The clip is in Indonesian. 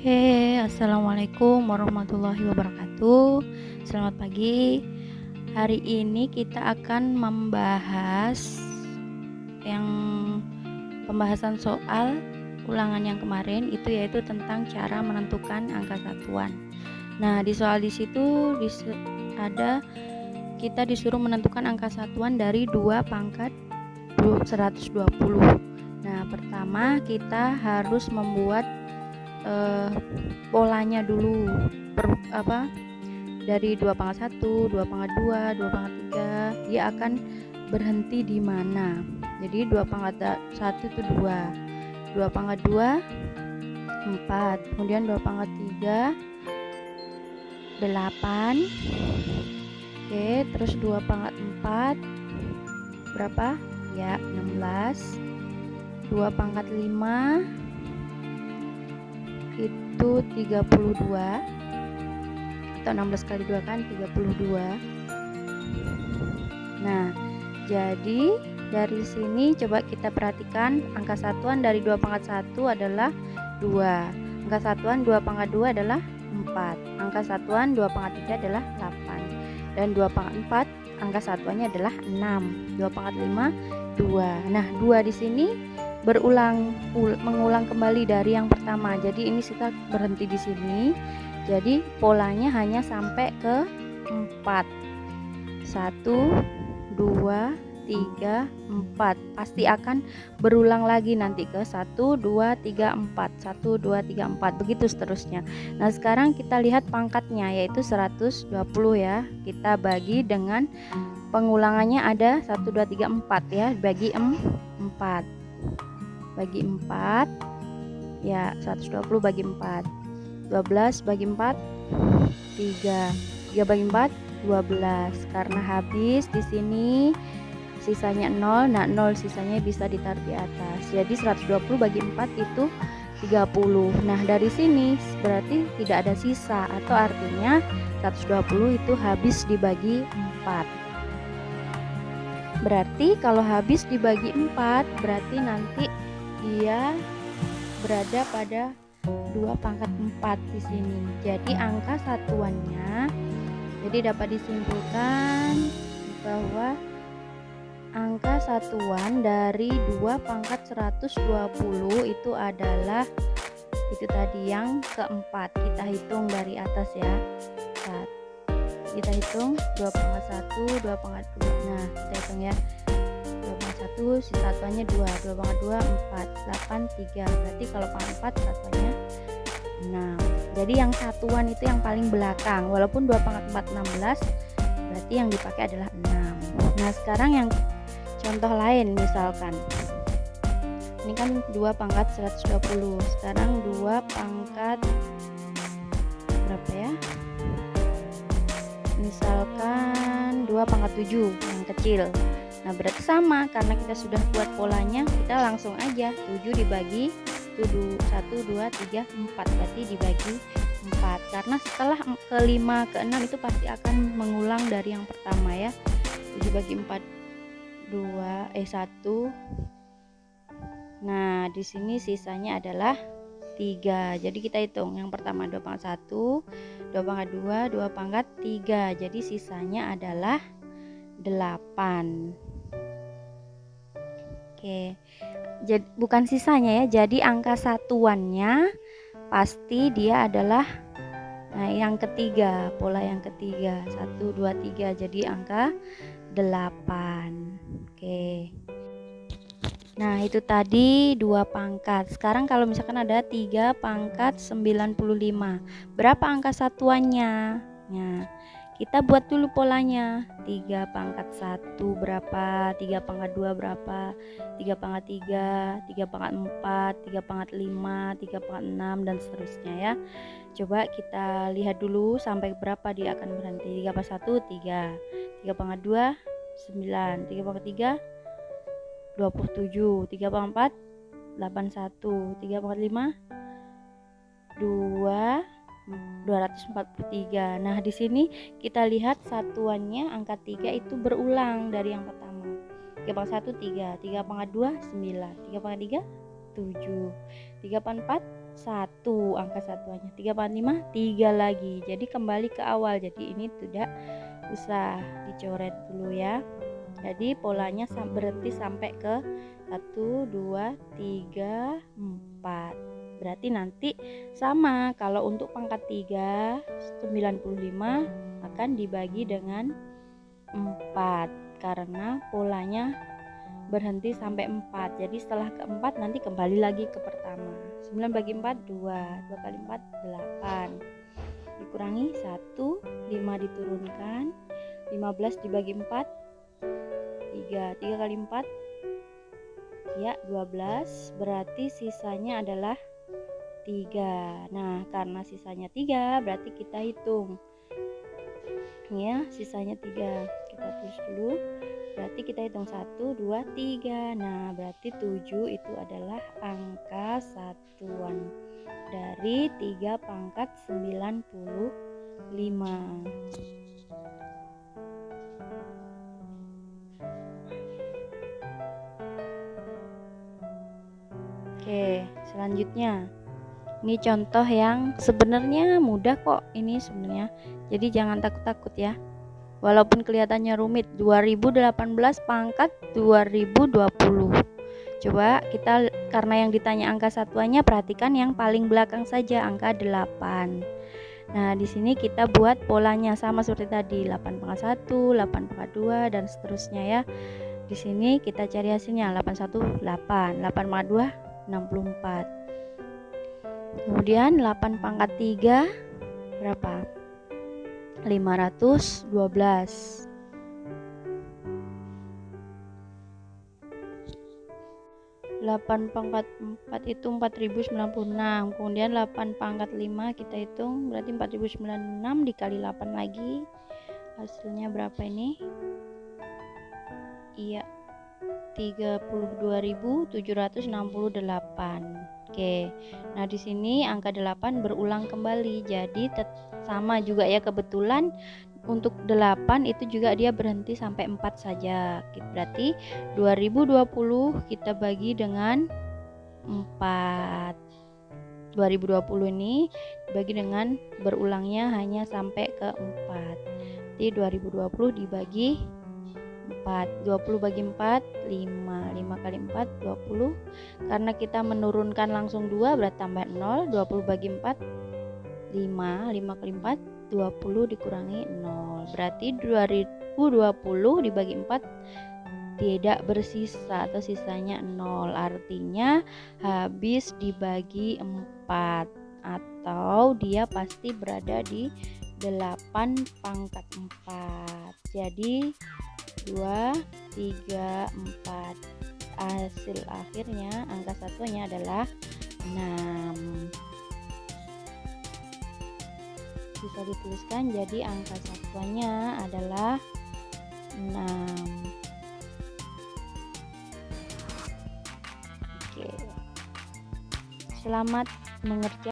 Oke, assalamualaikum warahmatullahi wabarakatuh. Selamat pagi. Hari ini kita akan membahas yang pembahasan soal ulangan yang kemarin itu, yaitu tentang cara menentukan angka satuan. Nah, di soal di situ kita disuruh menentukan angka satuan dari 2 pangkat 120. Nah, pertama kita harus membuat polanya dulu, dari 2 pangkat 1, 2 pangkat 2, 2 pangkat 3 dia akan berhenti di mana. Jadi 2 pangkat 1 itu 2, 2 pangkat 2 4, kemudian 2 pangkat 3 8. Oke, terus 2 pangkat 4 berapa? Ya, 16. 2 pangkat 5 itu 32, atau 16 kali 2 kan 32. Nah, jadi dari sini coba kita perhatikan angka satuan dari 2 pangkat 1 adalah 2, angka satuan 2 pangkat 2 adalah 4, angka satuan 2 pangkat 3 adalah 8, dan 2 pangkat 4 angka satuannya adalah 6, 2 pangkat 5 2. Nah, 2 di sini mengulang kembali dari yang pertama. Jadi ini kita berhenti di sini. Jadi polanya hanya sampai ke 4. 1 2 3 4. Pasti akan berulang lagi nanti ke 1 2 3 4, 1 2 3 4, begitu seterusnya. Nah, sekarang kita lihat pangkatnya, yaitu 120 ya. Kita bagi dengan pengulangannya ada 1 2 3 4 ya, bagi 4. Bagi 4 ya, 120 bagi 4, 12 bagi 4 3, 3 bagi 4 12. Karena habis di sini sisanya 0. Nah, 0 sisanya bisa ditaruh di atas. Jadi 120 bagi 4 itu 30. Nah, dari sini berarti tidak ada sisa, atau artinya 120 itu habis dibagi 4. Berarti kalau habis dibagi 4 berarti nanti dia berada pada 2 pangkat 4 di sini. Jadi angka satuannya, jadi dapat disimpulkan bahwa angka satuan dari 2 pangkat 120 itu adalah itu tadi yang keempat. Kita hitung dari atas ya. Kita hitung 2 pangkat 1, 2 pangkat 2. Nah, kita hitung ya. 2 pangkat 1 satuannya 2, 2 pangkat 2 4, 8 3. Berarti kalau pangkat 4 satuannya 6. Jadi yang satuan itu yang paling belakang. Walaupun 2 pangkat 4 16, berarti yang dipakai adalah 6. Nah, sekarang yang contoh lain, misalkan ini kan 2 pangkat 120. Sekarang 2 pangkat berapa ya? Misalkan 2 pangkat 7 yang kecil. Nah, berarti sama, karena kita sudah buat polanya, kita langsung aja 7 dibagi 1 2 3 4, berarti dibagi 4. Karena setelah ke 5 ke 6 itu pasti akan mengulang dari yang pertama ya. 7 bagi 4 1. Nah, di sini sisanya adalah 3. Jadi kita hitung yang pertama 2 pangkat 1, 2 pangkat 2, 2 pangkat 3. Jadi sisanya adalah 8. Oke. Jadi bukan sisanya ya. Jadi angka satuannya pasti dia adalah yang ketiga, pola yang ketiga. 1 2 3. Jadi angka 8. Oke. Nah, itu tadi 2 pangkat. Sekarang kalau misalkan ada 3 pangkat 95, berapa angka satuannya? Nah, kita buat dulu polanya. 3 pangkat 1 berapa? 3 pangkat 2 berapa? 3 pangkat 3, 3 pangkat 4, 3 pangkat 5, 3 pangkat 6, dan seterusnya ya. Coba kita lihat dulu sampai berapa dia akan berhenti. 3 pangkat 1 3, 3 pangkat 2 9, 3 pangkat 3 27, 3 pangkat 4 81, 3 pangkat 5 243. Nah, di sini kita lihat satuannya angka 3 itu berulang dari yang pertama. 3 pangkat 1 3, 3 pangkat 2 9, 3 pangkat 3 7, 3 pangkat 4 1 angka satuannya. 3 pangkat 5 3 lagi. Jadi kembali ke awal. Jadi ini tidak usah dicoret dulu ya. Jadi polanya berhenti sampai ke 1 2 3 4. Berarti nanti sama, kalau untuk pangkat 3 95 akan dibagi dengan 4 karena polanya berhenti sampai 4. Jadi setelah keempat nanti kembali lagi ke pertama. 9 bagi 4 2 kali 4 8 dikurangi 1 5 diturunkan 15 dibagi 4 3 kali 4 ya 12, berarti sisanya adalah 3. Nah karena sisanya 3 berarti kita hitung ya, sisanya 3 kita tulis dulu. Berarti kita hitung 1 2 3. Nah berarti 7 itu adalah angka satuan dari 3 pangkat 95. Oke, selanjutnya ini contoh yang sebenarnya mudah kok ini sebenarnya. Jadi jangan takut-takut ya. Walaupun kelihatannya rumit. 2018 pangkat 2020. Coba kita, karena yang ditanya angka satuannya, perhatikan yang paling belakang saja, angka 8. Nah di sini kita buat polanya sama seperti tadi, 8 pangkat 1 8 pangkat 2 dan seterusnya ya. Di sini kita cari hasilnya 81 8 pangkat 2 64. Kemudian 8 pangkat 3 berapa? 512. 8 pangkat 4 itu 4096. Kemudian 8 pangkat 5 kita hitung berarti 4096 dikali 8 lagi. Hasilnya berapa ini? Iya, 32.768. Oke. Nah, di sini angka 8 berulang kembali. Jadi sama juga ya, kebetulan untuk 8 itu juga dia berhenti sampai 4 saja. Berarti 2020 kita bagi dengan 4. 2020 ini dibagi dengan berulangnya hanya sampai ke 4. Jadi 2020 dibagi 4. 20 bagi 4 5. 5 kali 4 20. Karena kita menurunkan langsung 2 berarti tambah 0. 20 bagi 4 5. 5 kali 4 20 dikurangi 0. Berarti 2020 dibagi 4 tidak bersisa atau sisanya 0. Artinya habis dibagi 4 atau dia pasti berada di 8 pangkat 4. Jadi 2 3 4. Hasil akhirnya angka satuannya adalah 6. Bisa dituliskan, jadi angka satuannya adalah 6. Oke. Selamat mengerjakan.